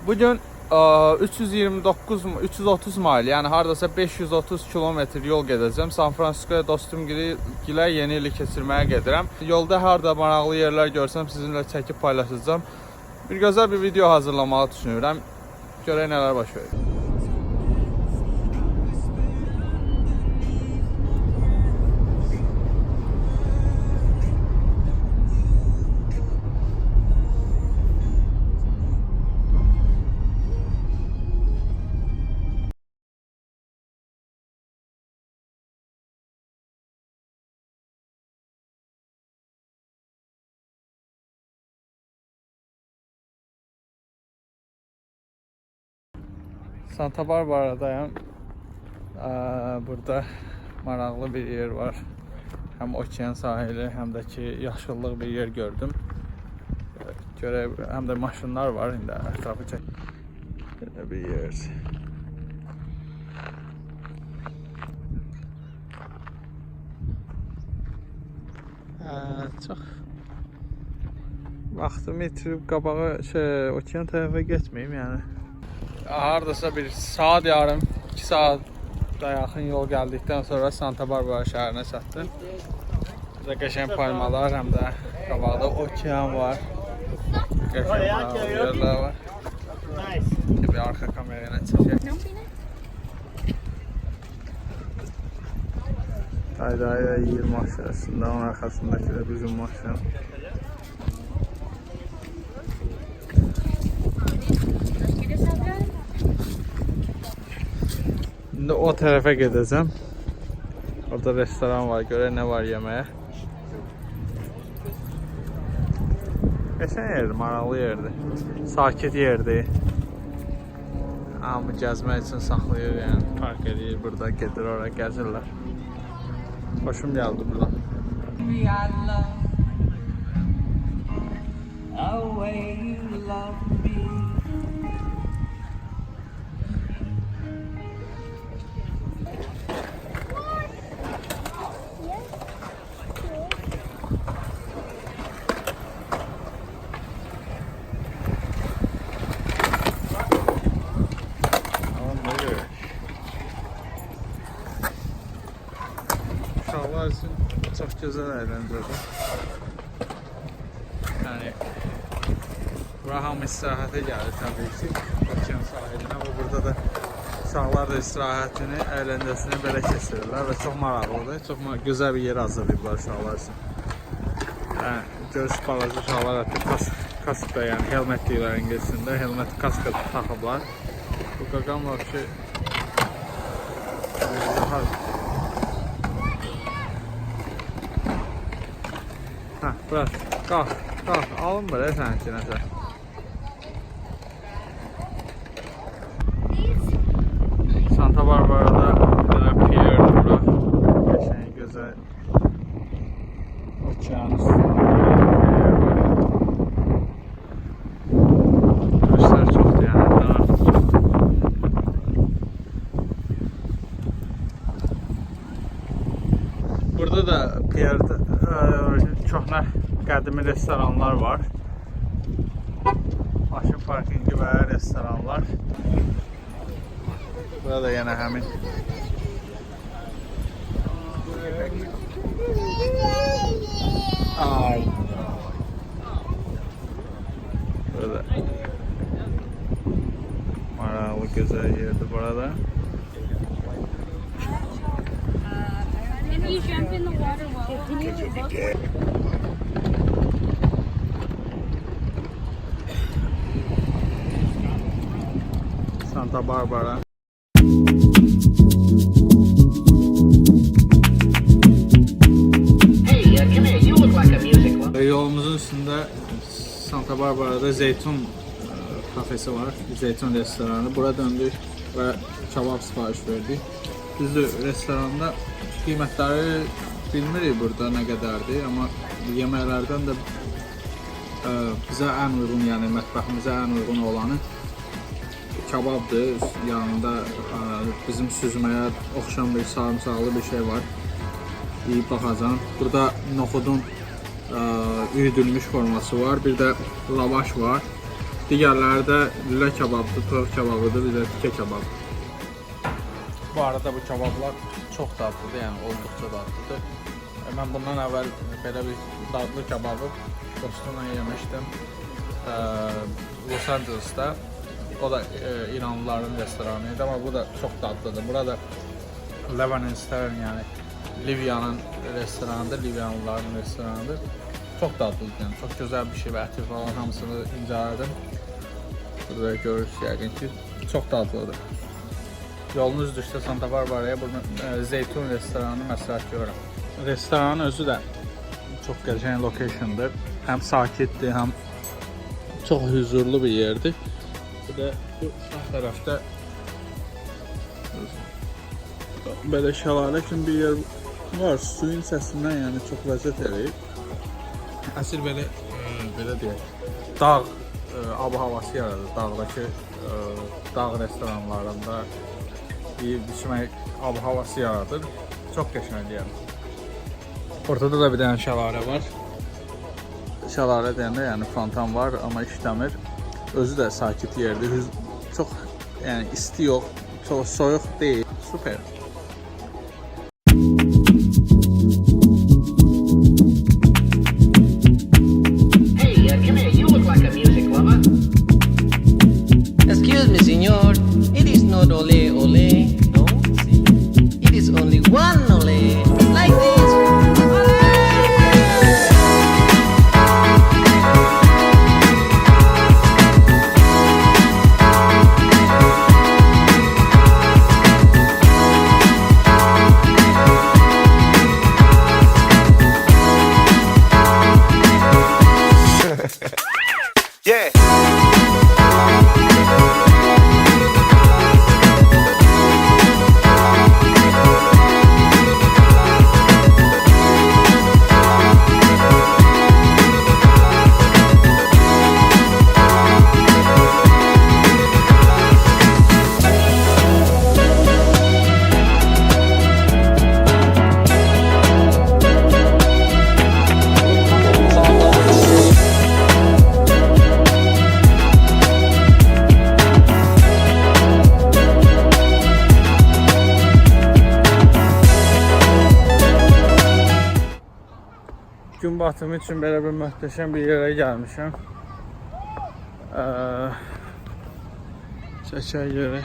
Bugün 330 mil, yəni hardasa 530 kilometr yol gedəcəm. San Fransiskoya dostum gilə yeni ili keçirməyə gedirəm. Yolda harda maraqlı yerlər görsəm sizinlə çəkib paylaşacağım. Bir gözəl bir video hazırlamağı düşünürəm. Görək nələr baş verir. Santa Barbaradayım. Burada maraqlı bir yer var. Həm okean sahili, həm də ki yaşıllıq bir yer gördüm. Görək, həm də maşınlar var. İndi ətrafı çək. Belə bir yer. Çox vaxtımı itirib qabağa okean tərəfə getməyim yəni. Hardasa bir saat yarım, 2 saat da yaxın yol gəldikdən sonra Santa Barbara şəhərinə çatdım. Burada qəşəng palmalar, həm də qabaqda okean var. Qəşəng yerlər var. Bir arxa kamerayla çəkək. Dayı yiyir maşınında, onun arxasındakı da bizim maşın. Şimdi o tərəfə gedəcəm. Orada restoran var, görək nə var yeməyə. Qəşəng yerdir, maraqlı yerdir. Sakit yerdir. Hamı gəzmək üçün saxlayır, yəni park edir, burada gedir, oraya gəzirlər. Xoşum gəldi buradan. Uşaqlar üçün çox gözəl əyləncədir. Yəni bura hamı istirahətə gəlir təbii ki, okean sahilinə. Burada da uşaqlar da istirahətini, əyləncəsini belə keçirirlər və çox maraqlıdır. Çox gözəl bir yer hazırlayıblar uşaqlar üçün. Görüş balaca uşaqlar hətta kaskda, yəni helmet deyirlər ingiliscəsində, helmet kaska taxıblar. Bu qaqam var ki, bırak, qalx, alın belə sənki nəsə. Santa Barbara'da belə pierdir bura. Qəşəng, gözəl. Okean üstündə yer var. Turistlər çoxdur yəni, artıq çoxdur. Burada da pierdir. Çoxna qədimi restoranlar var. Maşın parkingi və restoranlar. Burada yenə həmin. Burada maraqlı gözəl yerdir burada. You jump in the water while Santa Barbara. Yolumuzun üstündə Santa Barbara'da Zeytun kafesi var, Zeytun restoranı. Bura döndük və kebab sipariş verdik. Düzdür, restoranda qiymətləri bilmirik burada nə qədərdir, amma yeməklərdən də bizə ən uyğun, yəni mətbəximizə ən uyğun olanı kebabdır. Yanında bizim süzməyə oxşan bir sarımsaqlı bir şey var. Yiyib baxacağım. Burada noxudun üyüdülmüş forması var. Bir də lavaş var. Digərləri də lülə kebabdır, toyuq kebabıdır, bir də tikə kebabdır. Bu arada bu kebablar çox dadlıdır, yəni olduqca dadlıdır. Mən bundan əvvəl belə bir dadlı kebabı dostumla yemişdim Los Angeles'da. O da İranlıların restoranıydı, amma bu da çox dadlıdır. Burada Lebanonistlərin, yəni Liviyanın restoranıdır, Liviyanlıların restoranıdır. Çox dadlıdır, yəni çox gözəl bir şey və əti falan hamısını incələdim. Burada görürsünüz yəqin ki, çox dadlıdır. Yolunuz düşsə Santa Barbara'ya bunu Zeytun restoranını məsləhət görürəm. Restoranın özü də çox qəşəng location'dır. Həm sakitdir, həm çox huzurlu bir yerdir. Bir də bu sağ tərəfdə belə şəlalə kimi bir yer var. Suyun səsindən yəni çox ləzzət eləyir. Əsl belə deyək, dağ ab-havası yaradır. Dağdakı dağ restoranlarında yeyib-içmək ab-havası yaradır. Çox qəşəngdir yəni. Ortada da bir dənə şəlalə var. Şəlalə deyəndə yəni fontan var, amma işləmir. Özü də sakit yerdir. Çox yəni isti yox, çox soyuq deyil. Super. Excuse me, senor. It is not ole ole, no. It is only one ole, like this. Yeah. Gün batımı üçün belə bir möhtəşəm bir yerə gəlmişəm. Çəkək yerə.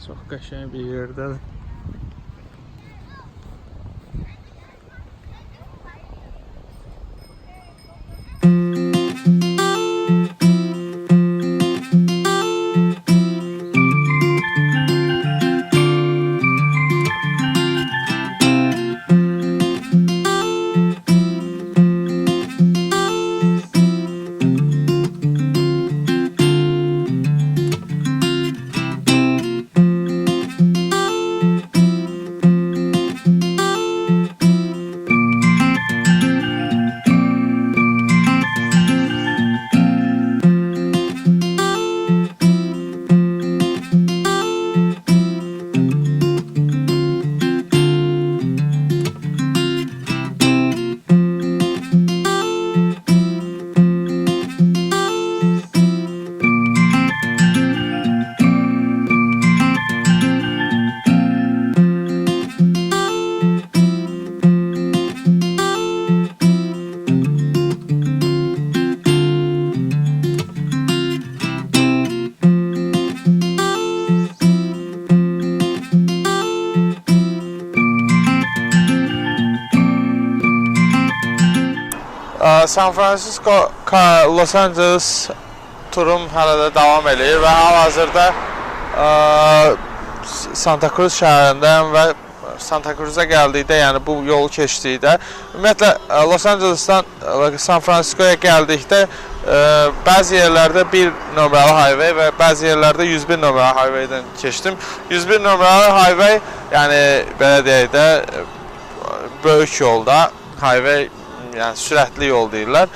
Çox qəşəng bir yerdədir. San Francisco, Los Angeles turum hələ də davam edir və hal-hazırda Santa Cruz şəhərindəyəm və Santa Cruz'a gəldikdə, yəni bu yolu keçdikdə, ümumiyyətlə Los Angeles'dan San Francisco'ya gəldikdə bəzi yerlərdə 1 nömrəli highway və bəzi yerlərdə 101 nömrəli highway'dən keçdim. 101 nömrəli highway, yəni belə deyək də böyük yolda, highway yəni sürətli yol deyirlər.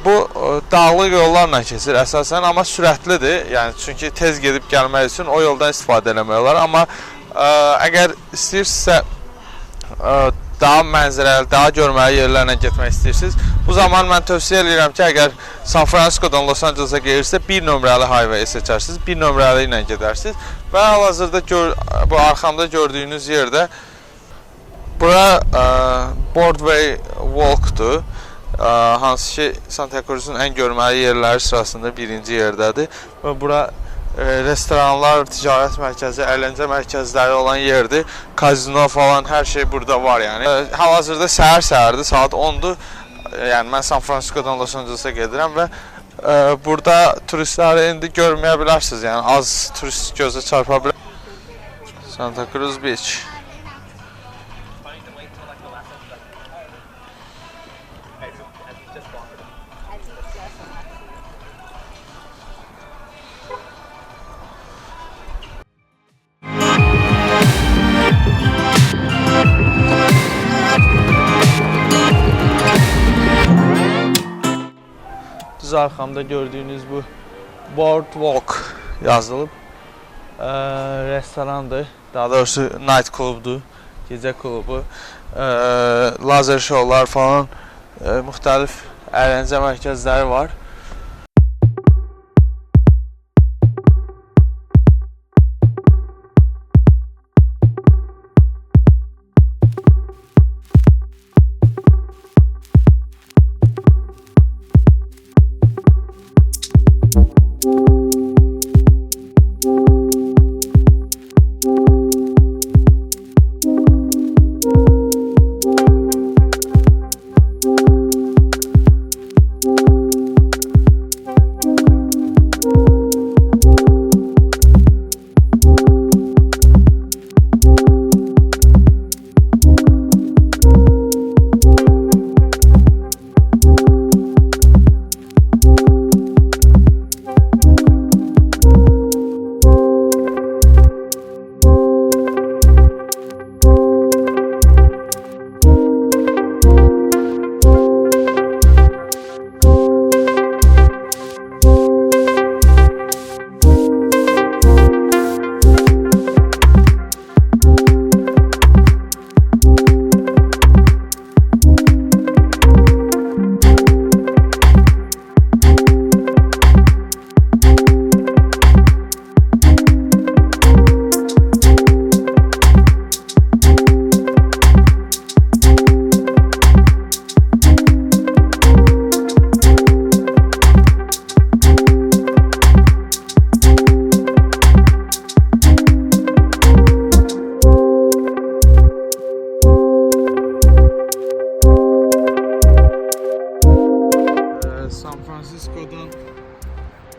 Bu dağlıq yollarla keçir əsasən, amma sürətlidir. Yəni çünki tez gedib gəlmək üçün o yoldan istifadə etmək olar. Amma əgər istəyirsinizsə daha mənzərəli, daha görməli yerlərlə getmək istəyirsiniz, Bu zaman mən tövsiyə edirəm ki, əgər San Franciscodan Los Angeles'a gelirsə 1 nömrəli highway seçərsiniz, 1 nömrəli ilə gedərsiniz və hal-hazırda bu arxamda gördüyünüz yerdə bura Broadway Walk-dur. Hansı ki Santa Cruz'un ən görməli yerləri sırasında birinci yerdədir və bura restoranlar, ticarət mərkəzi, əyləncə mərkəzləri olan yerdir. Kazino falan hər şey burada var yəni. Hal-hazırda səhər-səhərdir, saat 10-dur. Yəni mən San Franciscodan Los Angeles'a gedirəm və burada turistləri indi görməyə bilərsiniz. Yəni az turist gözə çarpa bilər. Santa Cruz Beach. Düz arxamda gördüyünüz bu Boardwalk yazılıb restorandır. Daha doğrusu night klubdur, gecə klubu. Lazer şovlar falan, müxtəlif əyləncə mərkəzləri var.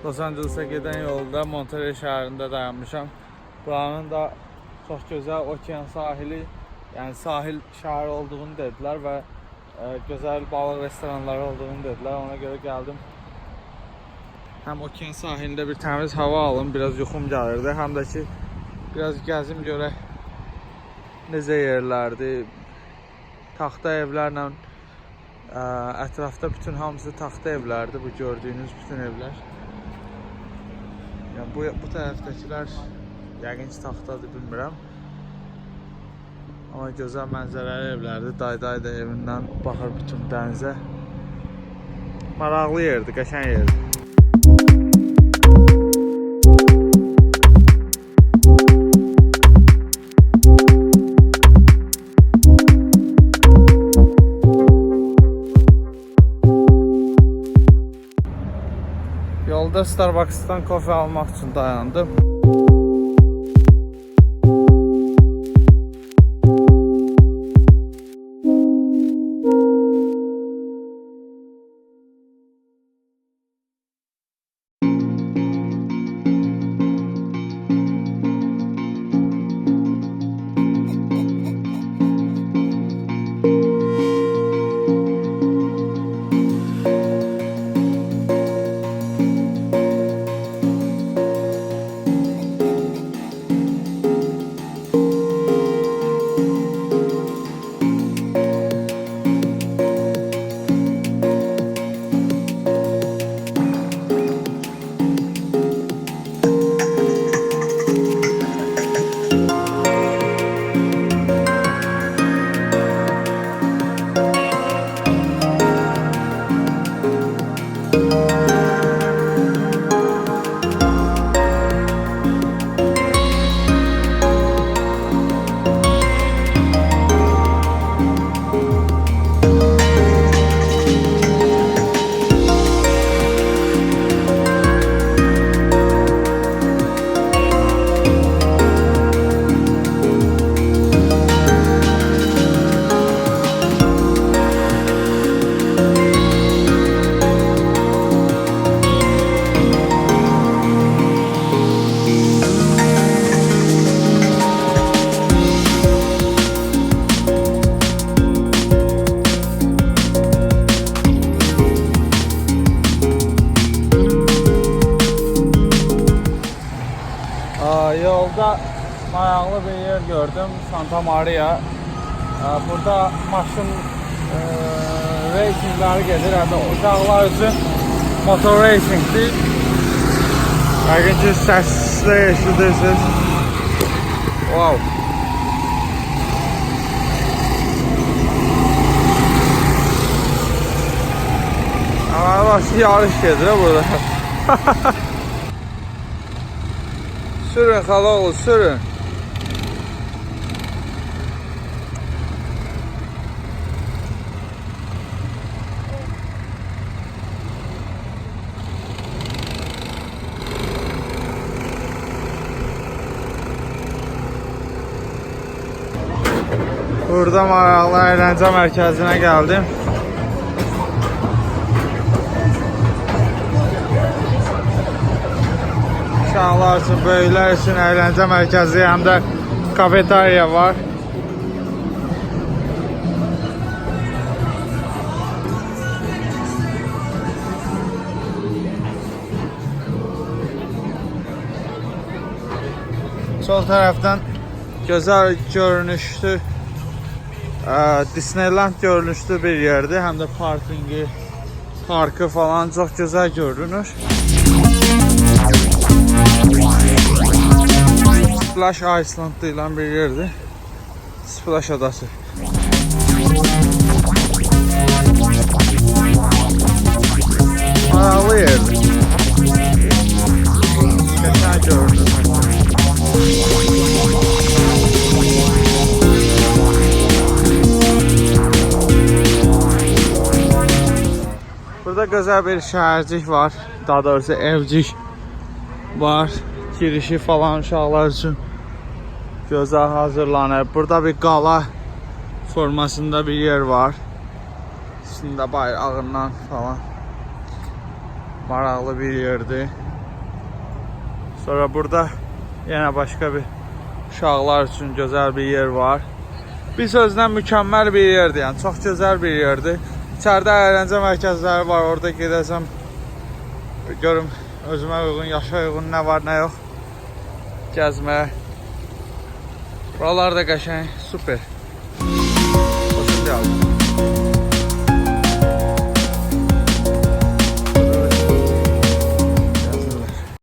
Los Angeles'a gedən yolda Monterey şəhərində dayanmışam. Buranın da çox gözəl okean sahili, yəni sahil şəhər olduğunu dedilər və gözəl balıq restoranları olduğunu dedilər. Ona görə gəldim. Həm okean sahilində bir təmiz hava alım, biraz yuxum gəlirdi. Həm də ki, biraz gəzim görək necə yerlərdir. Taxta evlərlə ətrafda bütün hamısı taxta evlərdir. Bu gördüyünüz bütün evlər. Yəni bu tərəfdəkilər yəqin ki taxtadır, bilmirəm. Amma gözəl mənzərəli evlərdir. Dayday da evindən baxır bütün dənizə. Maraqlı yerdir, qəşəng yerdir. Yolda Starbucks'tan kofe almaq üçün dayandım. burada maraqlı bir yer gördüm. Santa Maria. Burada maşın racingləri gedir. Hətta uşaqlar üçün motor racingdir. Yəqin ki, səslə eşidirsiniz. Wow. Ama bak, yarış gedir burada. Sürün xalaoğlu, sürün. Burada maraqlı əyləncə mərkəzinə gəldim. Uşaqlar üçün, böyüklər üçün əyləncə mərkəzi, həm də kafeteriya var. Sol tərəfdən gözəl görünüşlü Disneyland görünüşlü bir yerdir. Həm də parkingi, parkı falan çox gözəl görünür. Splash Island deyilən bir yerdir. Splash adası. Maraqlı yerdir. Qəşəng görünür. Burada gözəl bir şəhərcik var. Daha doğrusu evcik var. Girişi falan uşaqlar üçün gözəl hazırlanıb. Burada bir qala formasında bir yer var. İçində bayrağından falan maraqlı bir yerdir. Sonra burada yenə başqa bir uşaqlar üçün gözəl bir yer var. Bir sözlə mükəmməl bir yerdir. Yəni çox gözəl bir yerdir. İçəridə əyləncə mərkəzləri var. Orada gedəcəm. Görüm özümə uyğun, yaşa uyğun nə var, nə yox. Gəzməyə. Buralar da qəşəng, super.